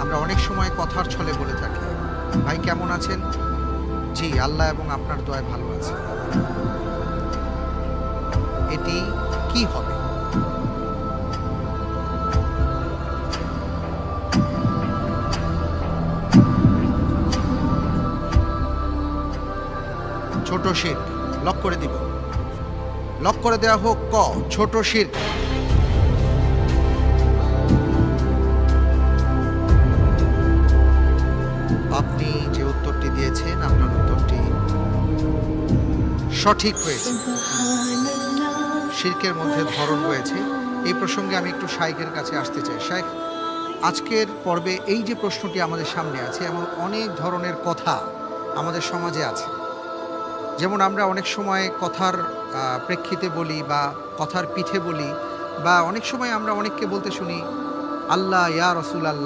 আমরা অনেক সময় কথার ছলে বলে থাকি, ভাই কেমন আছেন? জি, আল্লাহ এবং আপনার দয়ায় ভালো আছে। এটি কি হবে? ছোট শিরক। লক করে দিব। লক করে দেওয়া হোক ক, ছোট শিরক। আপনি যে উত্তরটি দিয়েছেন, আপনার উত্তরটি সঠিক হয়েছে। শিরকের মধ্যে ধরন রয়েছে। এই প্রসঙ্গে আমি একটু শাইখের কাছে আসতে চাই। শাইখ, আজকের পর্বে এই যে প্রশ্নটি আমাদের সামনে আছে, এমন অনেক ধরনের কথা আমাদের সমাজে আছে। যেমন আমরা অনেক সময় কথার প্রেক্ষিতে বলি বা কথার পিঠে বলি, বা অনেক সময় আমরা অনেককে বলতে শুনি, আল্লাহ ইয়া রাসূল আল্লাহ।